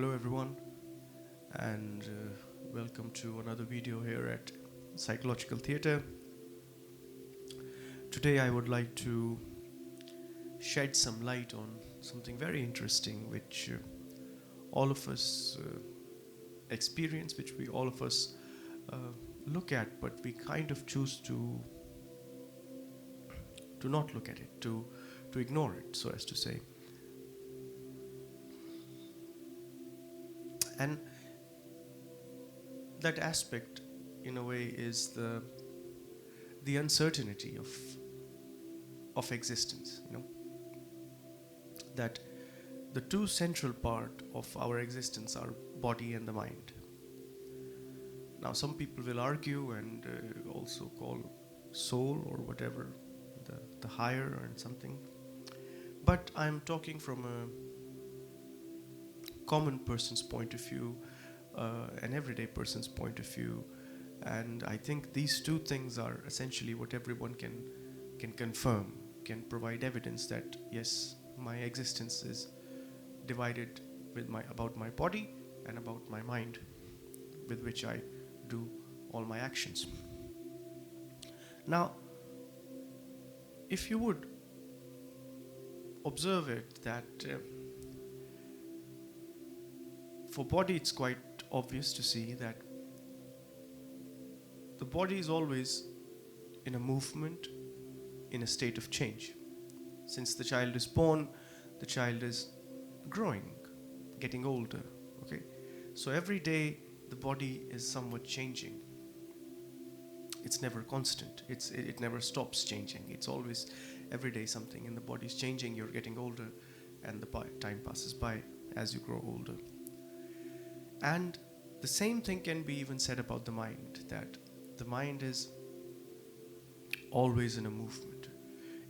Hello everyone, and welcome to another video here at Psychological Theatre. Today I would like to shed some light on something very interesting which all of us experience, which we all of us uh, look at, but we kind of choose to not look at it, to ignore it, so as to say. And that aspect, in a way, is the uncertainty of existence. That the two central part of our existence are body and the mind. Now, some people will argue and also call soul or whatever the higher and something. But I'm talking from a common person's point of view, an everyday person's point of view, and I think these two things are essentially what everyone can confirm, can provide evidence that yes, my existence is divided about my body and about my mind, with which I do all my actions. Now, if you would observe it, that for body it's quite obvious to see that the body is always in a movement, in a state of change. Since the child is born, the child is growing, getting older. Okay, so every day the body is somewhat changing. It's never constant. It never stops changing. It's always every day something in the body is changing. You're getting older, and the time passes by as you grow older. And the same thing can be even said about the mind, that the mind is always in a movement.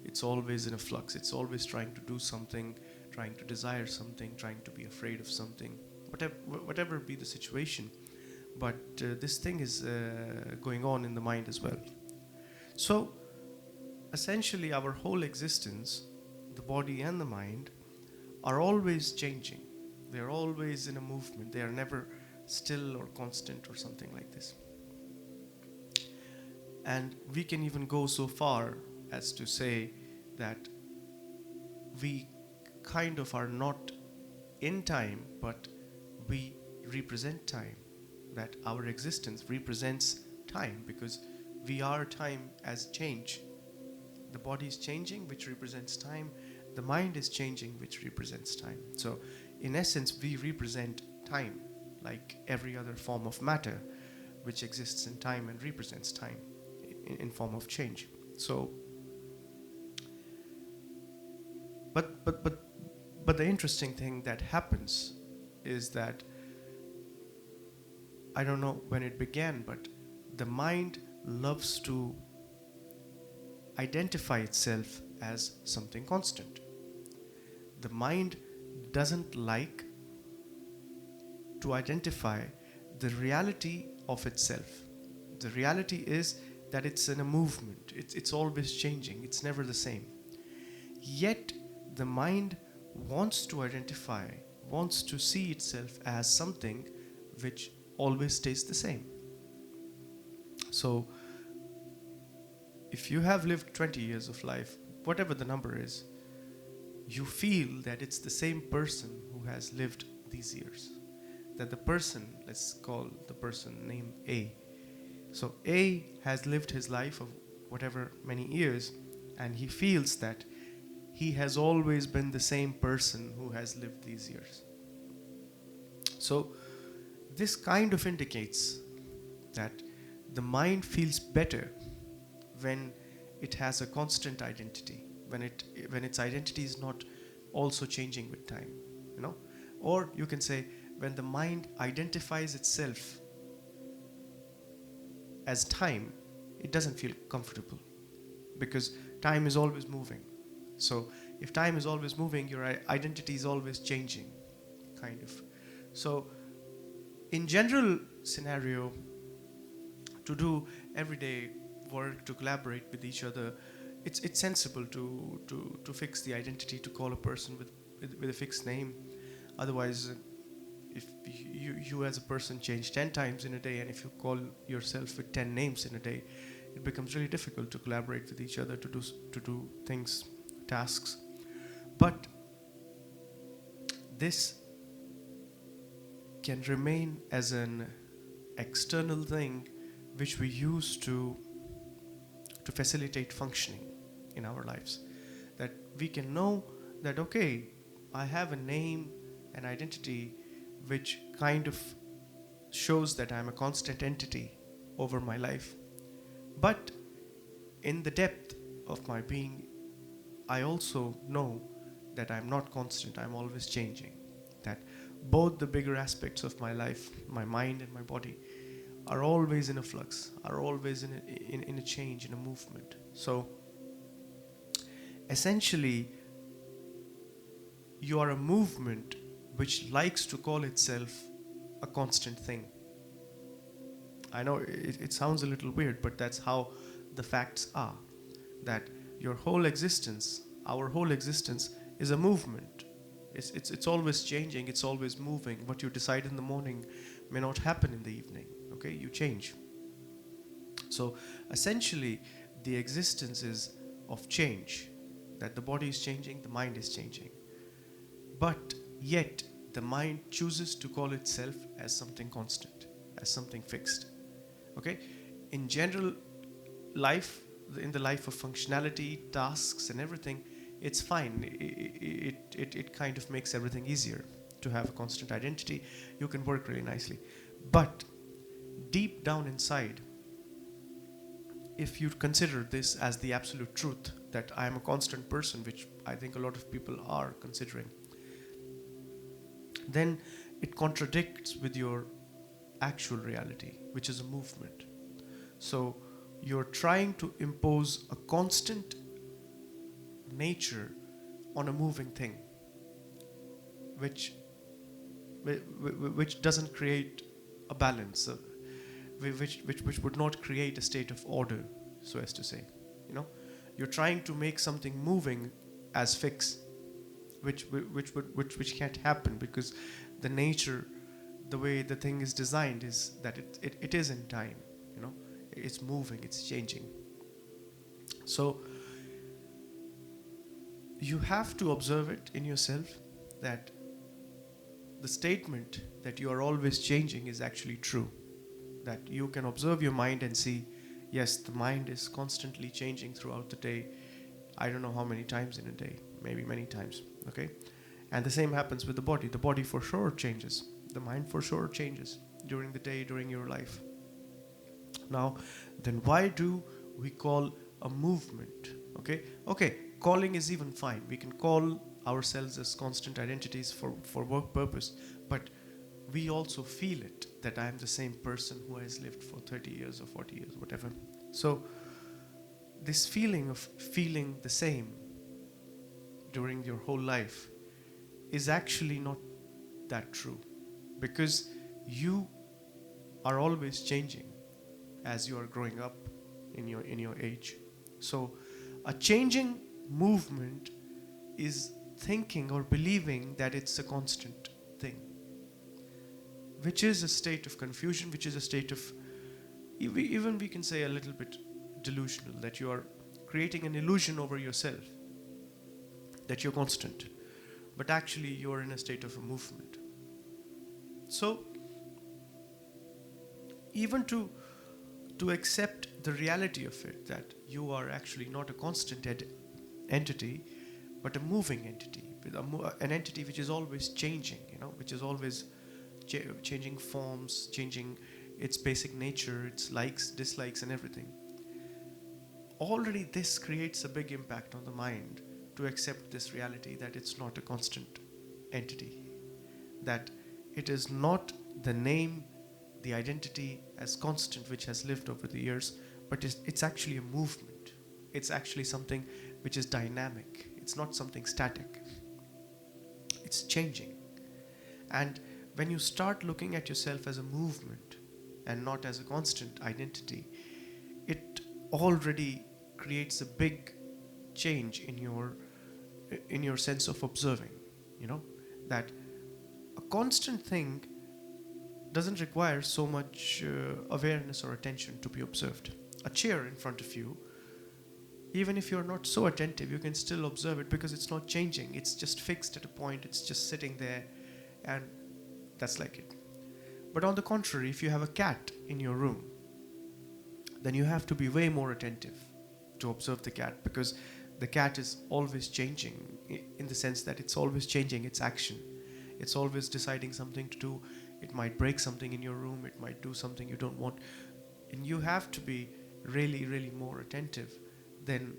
It's always in a flux. It's always trying to do something, trying to desire something, trying to be afraid of something, whatever be the situation. But this thing is going on in the mind as well. So essentially our whole existence, the body and the mind, are always changing. They're always in a movement. They are never still or constant or something like this. And we can even go so far as to say that we kind of are not in time, but we represent time. That our existence represents time, because we are time as change. The body is changing, which represents time. The mind is changing, which represents time. So in essence, we represent time, like every other form of matter which exists in time and represents time in form of change. So but the interesting thing that happens is that, I don't know when it began, but the mind loves to identify itself as something constant. The mind doesn't like to identify the reality of itself. The reality is that it's in a movement. It's always changing. It's never the same. Yet the mind wants to identify, wants to see itself as something which always stays the same. So if you have lived 20 years of life, whatever the number is, you feel that it's the same person who has lived these years. That the person, let's call the person named A. So A has lived his life of whatever many years, and he feels that he has always been the same person who has lived these years. So this kind of indicates that the mind feels better when it has a constant identity, when its identity is not also changing with time, or you can say when the mind identifies itself as time, it doesn't feel comfortable, because time is always moving. So if time is always moving, your identity is always changing, kind of. So in general scenario, to do everyday work, to collaborate with each other, it's sensible to fix the identity, to call a person with a fixed name. Otherwise if you as a person change 10 times in a day, and if you call yourself with 10 names in a day, it becomes really difficult to collaborate with each other to do things, tasks. But this can remain as an external thing which we use to facilitate functioning in our lives. That we can know that, okay, I have a name, an identity, which kind of shows that I'm a constant entity over my life. But in the depth of my being, I also know that I'm not constant, I'm always changing. That both the bigger aspects of my life, my mind and my body, are always in a flux, are always in a change, in a movement. So essentially, you are a movement which likes to call itself a constant thing. I know it sounds a little weird, but that's how the facts are. That your whole existence, our whole existence, is a movement. It's always changing, it's always moving. What you decide in the morning may not happen in the evening. Okay, you change. So essentially, the existence is of change. That the body is changing, the mind is changing. But yet, the mind chooses to call itself as something constant, as something fixed. Okay? In general life, in the life of functionality, tasks and everything, it's fine. It kind of makes everything easier to have a constant identity. You can work really nicely. But deep down inside, if you consider this as the absolute truth, that I am a constant person, which I think a lot of people are considering, then it contradicts with your actual reality, which is a movement. So you're trying to impose a constant nature on a moving thing, which doesn't create a balance, which would not create a state of order, so as to say. You're trying to make something moving as fixed, which can't happen, because the nature, the way the thing is designed, is that it is in time. It's moving, it's changing. So you have to observe it in yourself, that the statement that you are always changing is actually true. That you can observe your mind and see, yes, the mind is constantly changing throughout the day. I don't know how many times in a day, maybe many times. Okay? And the same happens with the body. The body for sure changes. The mind for sure changes during the day, during your life. Now, then why do we call a movement? Okay, calling is even fine. We can call ourselves as constant identities for work purpose, but we also feel it, that I am the same person who has lived for 30 years or 40 years, whatever. So this feeling of feeling the same during your whole life is actually not that true, because you are always changing as you are growing up in your age. So a changing movement is thinking or believing that it's a constant thing, which is a state of confusion, which is a state of, even we can say a little bit delusional, that you are creating an illusion over yourself that you're constant, but actually you're in a state of a movement. So even to accept the reality of it, that you are actually not a constant entity, but a moving entity, an entity which is always changing, which is always changing forms, changing its basic nature, its likes, dislikes and everything. Already this creates a big impact on the mind to accept this reality, that it's not a constant entity, that it is not the name, the identity as constant which has lived over the years, but it's actually a movement. It's actually something which is dynamic. It's not something static. It's changing. And when you start looking at yourself as a movement and not as a constant identity, it already creates a big change in your sense of observing, that A constant thing doesn't require so much awareness or attention to be observed. A chair in front of you, even if you're not so attentive, you can still observe it because it's not changing. It's just fixed at a point, it's just sitting there, and that's like it. But on the contrary, if you have a cat in your room, then you have to be way more attentive to observe the cat, because the cat is always changing, in the sense that it's always changing its action. It's always deciding something to do. It might break something in your room, it might do something you don't want. And you have to be really, really more attentive than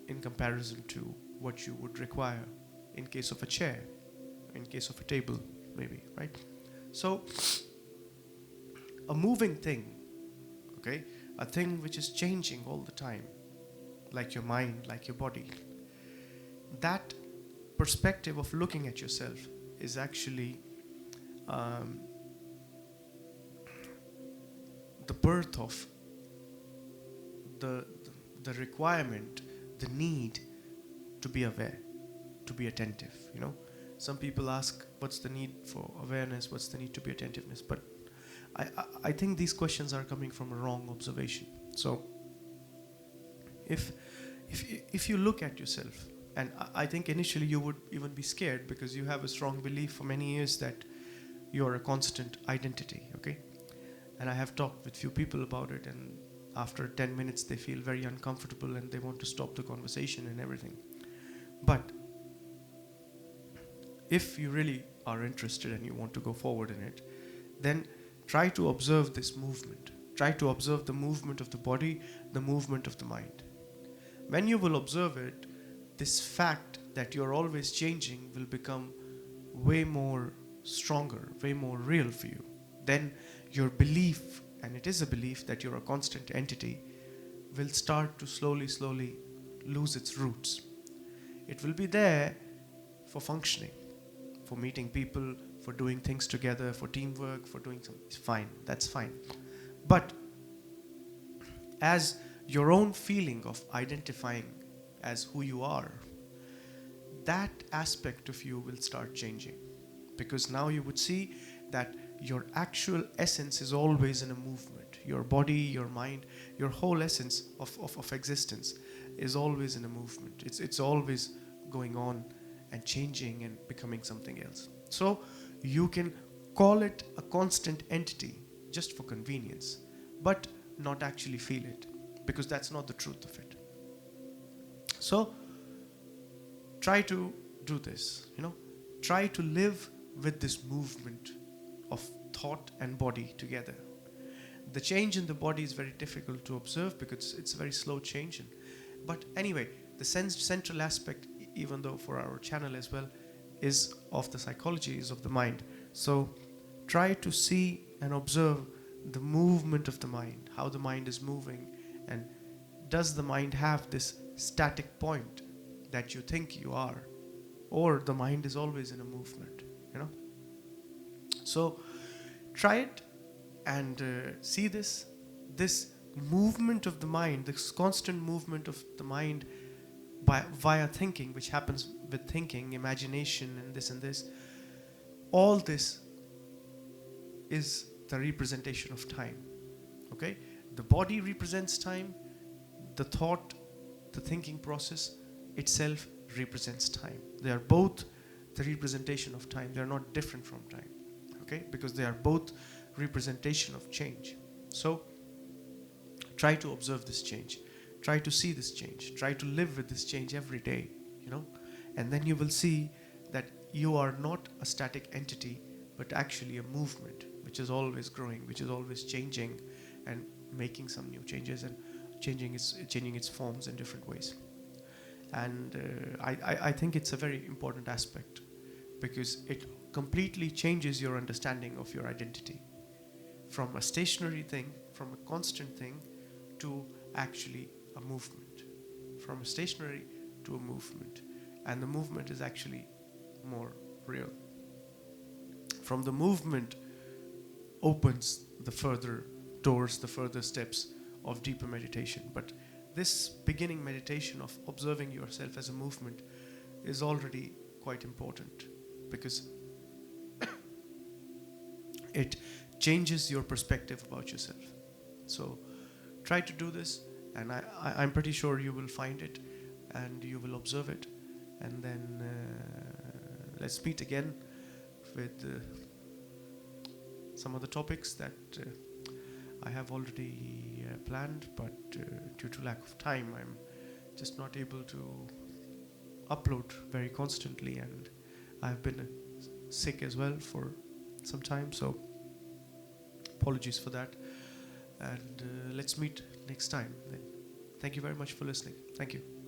in comparison to what you would require in case of a chair, in case of a table, maybe, right? So, a moving thing, okay, a thing which is changing all the time, like your mind, like your body, that perspective of looking at yourself is actually the birth of the requirement, the need to be aware, to be attentive. You know, some people ask, what's the need for awareness? What's the need to be attentiveness? But I think these questions are coming from a wrong observation. So if you look at yourself, and I think initially you would even be scared because you have a strong belief for many years that you're a constant identity, okay? And I have talked with few people about it, and after 10 minutes they feel very uncomfortable and they want to stop the conversation and everything. But if you really are interested and you want to go forward in it, then try to observe this movement. Try to observe the movement of the body, the movement of the mind. When you will observe it, this fact that you're always changing will become way more stronger, way more real for you. Then your belief, and it is a belief that you're a constant entity, will start to slowly lose its roots. It will be there for functioning, for meeting people, for doing things together, for teamwork, for doing something. It's fine, that's fine. But as your own feeling of identifying as who you are, that aspect of you will start changing. Because now you would see that your actual essence is always in a movement. Your body, your mind, your whole essence of existence is always in a movement. It's always going on and changing and becoming something else. So you can call it a constant entity just for convenience, but not actually feel it, because that's not the truth of it. So try to do this, try to live with this movement of thought and body together. The change in the body is very difficult to observe because it's a very slow change. But anyway, the central aspect, even though for our channel as well, is of the psychology, is of the mind. So try to see and observe the movement of the mind, how the mind is moving, and does the mind have this static point that you think you are, or the mind is always in a movement, So try it and see this movement of the mind, this constant movement of the mind via thinking, which happens with thinking, imagination, and this. All this is the representation of time. Okay? The body represents time, the thought, the thinking process itself represents time. They are both the representation of time. They are not different from time. Okay? Because they are both representation of change. So try to observe this change. Try to see this change. Try to live with this change every day, And then you will see that you are not a static entity, but actually a movement which is always growing, which is always changing and making some new changes and changing its forms in different ways. And I think it's a very important aspect, because it completely changes your understanding of your identity from a stationary thing, from a constant thing, to actually a movement. From a stationary to a movement. And the movement is actually more real. From the movement opens the further doors, the further steps of deeper meditation. But this beginning meditation of observing yourself as a movement is already quite important, because it changes your perspective about yourself. So try to do this, and I'm pretty sure you will find it and you will observe it. And then let's meet again with some other topics that I have already planned, but due to lack of time, I'm just not able to upload very constantly, and I've been sick as well for some time, so apologies for that. And let's meet next time then. Thank you very much for listening. Thank you.